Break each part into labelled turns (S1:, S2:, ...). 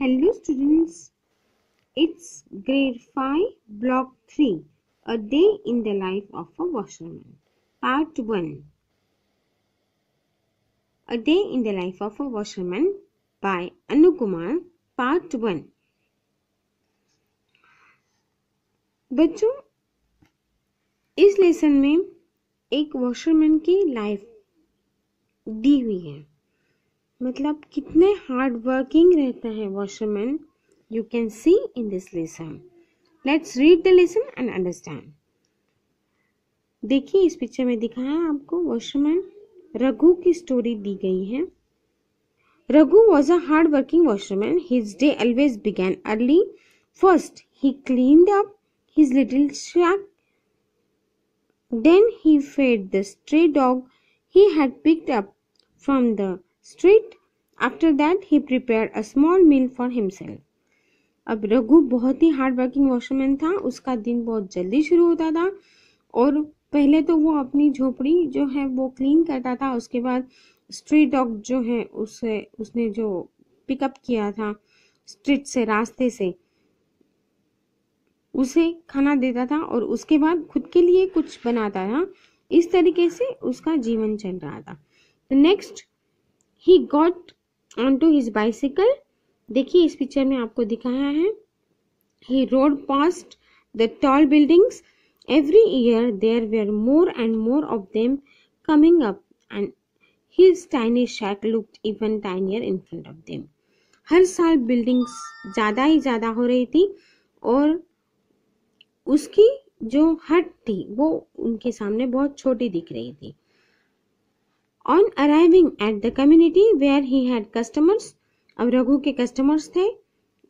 S1: Hello students, it's grade 5 block 3, a day in the life of a washerman. Part 1, a day in the life of a washerman by Anu Kumar. Part 1. बच्चों, इस lesson में एक washerman की life दी हुई है। मतलब कितने hard working रहता है washerman, you can see in this lesson. Let's read the lesson and understand. देखिए, इस पिक्चर में दिखाया है आपको वॉशरमैन रघु की स्टोरी दी गई है। Raghu was a hard working washerman. His day always began early. First, he cleaned up his little shack. Then he fed the stray dog he had picked up from the street. After that, he prepared a small meal for himself. अब रघु बहुत ही hard working washerman था। उसका दिन बहुत जल्दी शुरू होता था और पहले तो वो अपनी झोपड़ी जो है वो क्लीन करता था। उसके बाद स्ट्रीट डॉग जो है उसने जो पिकअप किया था स्ट्रीट से, रास्ते से, उसे खाना देता था और उसके बाद खुद के लिए कुछ बनाता था। इस तरीके से उसका जीवन चल रहा था। Next, he got on to his bicycle. देखिए, इस पिक्चर में आपको दिखाया है। He rode past the tall buildings. Every year there were more and more of them coming up, and his tiny shack looked even tinier in front of them. हर साल buildings ज़्यादा ही ज़्यादा हो रही थी और उसकी जो हट थी वो उनके सामने बहुत छोटी दिख रही थी। On arriving at the community where he had customers, अब रघु के कस्टमर्स थे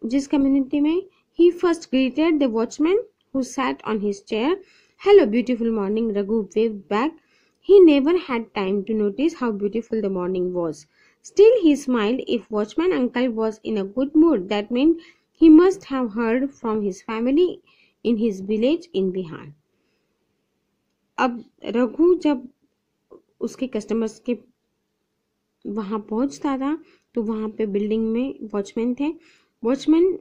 S1: जिस कम्युनिटी में, he first greeted the watchman who sat on his chair. Hello, beautiful morning, Raghu waved back. He never had time to notice how beautiful the morning was. Still, he smiled. If watchman uncle was in a good mood, that meant he must have heard from his family in his village in Bihar. अब रघु जब उसके customers के वहाँ पहुँचता था तो वहाँ पे बिल्डिंग में वॉचमैन थे। वॉचमैन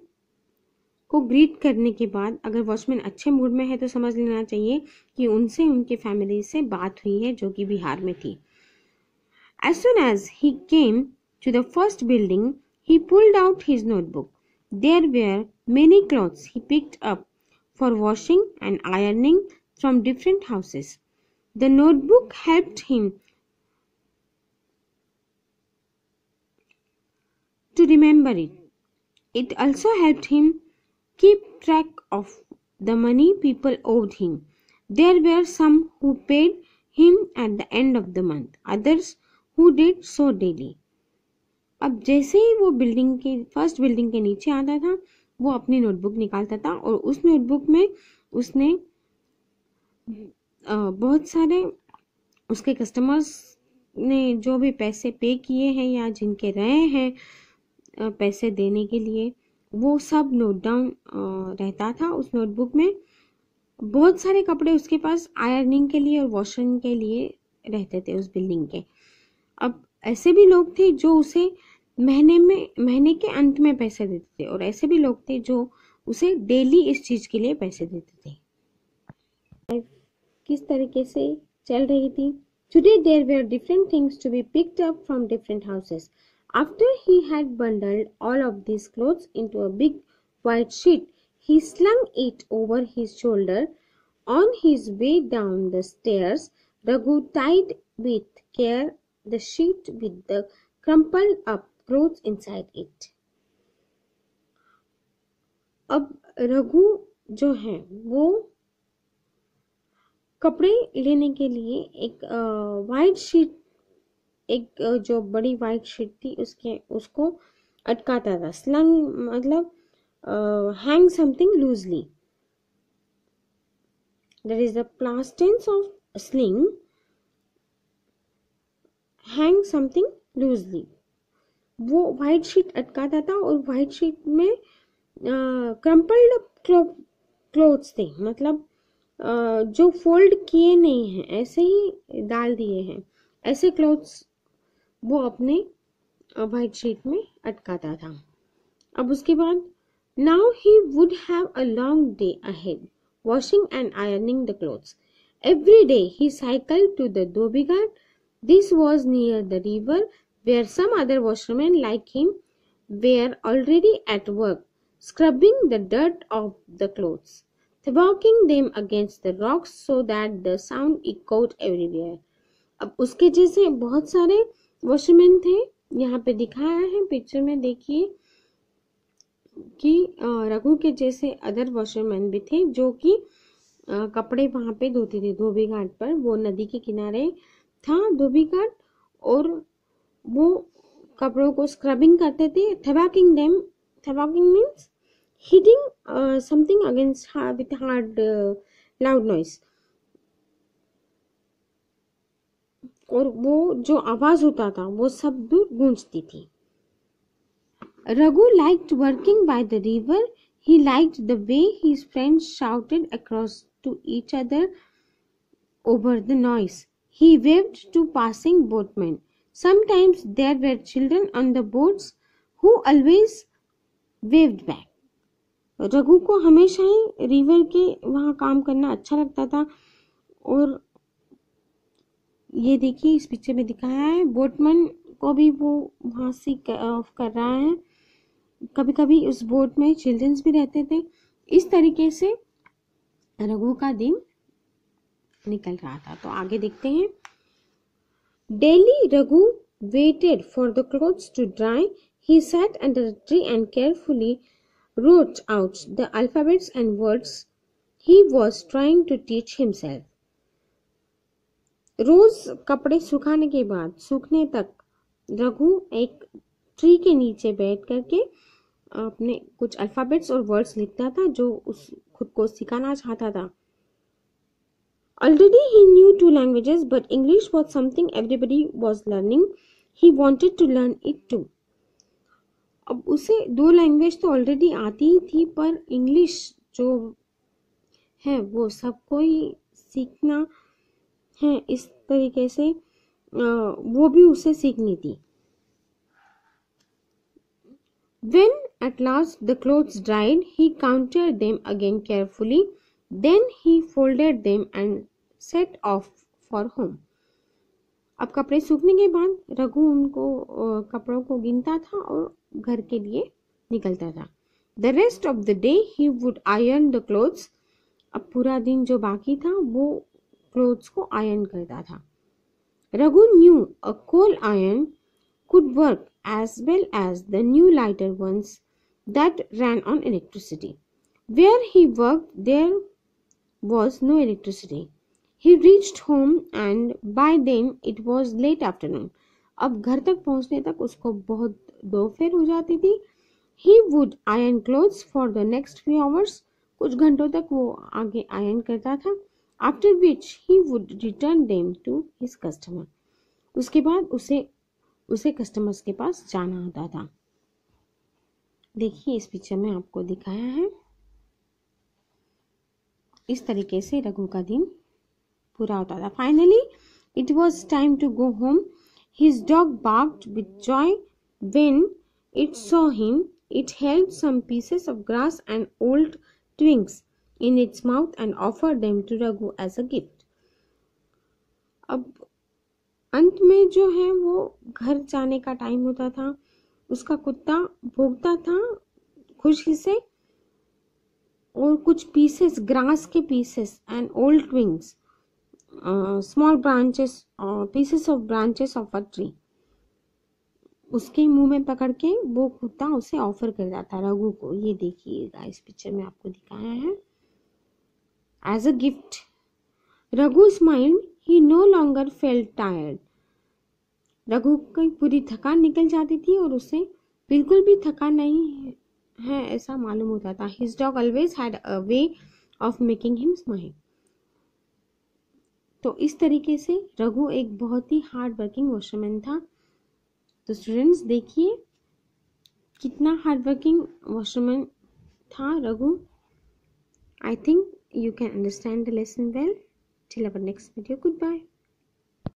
S1: को ग्रीट करने के बाद अगर वॉचमैन अच्छे मूड में है तो समझ लेना चाहिए कि उनसे उनके फैमिली से बात हुई है जो कि बिहार में थी। As soon as he came to the first building, he pulled out his notebook. There were many clothes he picked up for washing and ironing from different houses. The notebook helped him to remember it. It also helped him keep track of the money people owed him. There were some who paid him at the end of the month, others who did so daily. अब जैसे ही वो first building के नीचे आता था वो अपनी notebook निकालता था और उस नोटबुक में उसने बहुत सारे उसके कस्टमर्स ने जो भी पैसे पे किए हैं या जिनके रहे हैं पैसे देने के लिए, वो सब नोट डाउन रहता था उस नोटबुक में। बहुत सारे कपड़े उसके पास आयरनिंग के लिए और वॉशिंग के लिए रहते थे उस बिल्डिंग के। अब ऐसे भी लोग थे जो उसे महीने के अंत में पैसे देते थे और ऐसे भी लोग थे जो उसे डेली इस चीज के लिए पैसे देते थे। किस तरीके से चल रही थी। Today there were different things to be picked up from different houses. After he had bundled all of these clothes into a big white sheet, he slung it over his shoulder. On his way down the stairs, Raghu tied with care the sheet with the crumpled up clothes inside it. अब रघु जो है वो कपड़े लेने के लिए एक white sheet, एक जो बड़ी वाइट शीट थी उसको अटकाता था। स्लंग मतलब hang something loosely, that is the past tense of sling, hang something loosely. वो वाइट शीट अटकाता था और वाइट शीट में क्रम्पल्ड क्लोथ्स थे, मतलब जो फोल्ड किए नहीं हैं, ऐसे ही डाल दिए हैं, ऐसे क्लोथ्स वो अपने वाइट शीट में अटकाता था। अब उसके बाद now he would have a long day ahead, washing and ironing the clothes. Every day he cycled to the Dhobi Ghat. This was near the river where some other washermen like him were already at work, scrubbing the dirt off the clothes, throwing them against the rocks so that the sound echoed everywhere. अब उसके जैसे बहुत सारे washerman थे, यहाँ पे दिखाया है पिक्चर में, देखिए कि रघु के जैसे अदर वॉशरमैन भी थे जो कि कपड़े वहां पे धोते थे धोबी घाट पर। वो नदी के किनारे था धोबी घाट, और वो कपड़ों को स्क्रबिंग करते थे। Threshing means hitting something against with hard loud noise, और वो जो आवाज होता था वो सब दूर गूंजती थी। Raghu liked working by the river. He liked the way his friends shouted across to each other over the noise. He waved to passing boatmen. Sometimes there were children on the boats who always waved back. Raghu को हमेशा ही river के वहाँ काम करना अच्छा लगता था, और ये देखिए इस पिक्चर में दिखाया है बोटमैन को भी वो वहाँ से कर रहा है। कभी कभी उस बोट में चिल्ड्रंस भी रहते थे। इस तरीके से रघु का दिन निकल रहा था। तो आगे देखते हैं। Daily Raghu waited for the clothes to dry. He sat under a tree and carefully wrote out the alphabets and words he was trying to teach himself. रोज कपड़े सुखाने के बाद सूखने तक रघु एक ट्री के नीचे बैठ करके अपने कुछ अल्फाबेट्स और वर्ड्स लिखता था जो उस खुद को सिखाना चाहता था। Already he knew 2 languages, but English was something everybody was learning. He wanted to learn it too. अब उसे 2 लैंग्वेज तो ऑलरेडी आती ही थी, पर इंग्लिश जो है वो सबको ही सीखना है। इस तरीके से वो भी उसे सीखनी थी। When at last the clothes dried, he counted them again carefully. Then he folded them and set off for home. अब कपड़े सूखने के बाद रघु उनको कपड़ों को गिनता था और घर के लिए निकलता था। The rest of the day he would iron the clothes. अब पूरा दिन जो बाकी था वो क्लोथ्स को आयरन करता था। Raghu knew a coal iron could work as well as the new lighter ones that ran on electricity. Where he worked there was no electricity. He reached home and by then it was late afternoon. अब घर तक पहुंचने तक उसको बहुत दोपहर हो जाती थी। He would iron clothes for the next few hours. कुछ घंटों तक वो आगे आयरन करता था। After which he would return them to his customer. उसके बाद उसे कस्टमर्स के पास जाना होता था। देखिए इस पिक्चर में आपको दिखाया है। इस तरीके से रघु का दिन पूरा होता था। Finally, it was time to go home. His dog barked with joy when it saw him. It held some pieces of grass and old twigs in its mouth and offered them to Raghu as a gift. अब अंत में जो है वो घर जाने का time होता था। उसका कुत्ता भौंकता था खुशी से, और कुछ पीसेस, ग्रास के pieces and old twigs, small branches, pieces of branches of a tree, उसके मुंह में पकड़ के वो कुत्ता उसे ऑफर कर जाता रघु को। ये देखिएगा इस पिक्चर में आपको दिखाया है। As a gift Raghu smiled. He no longer felt tired. Raghu की पूरी थकान निकल जाती थी और उसे बिल्कुल भी थकान नहीं है ऐसा मालूम होता था। His dog always had a way of making him smile. तो इस तरीके से रघु एक बहुत ही हार्ड वर्किंग वॉशरमैन था। तो स्टूडेंट्स देखिए कितना हार्ड वर्किंग वॉशरमैन था Raghu. I think you can understand the lesson well. Till our next video, goodbye.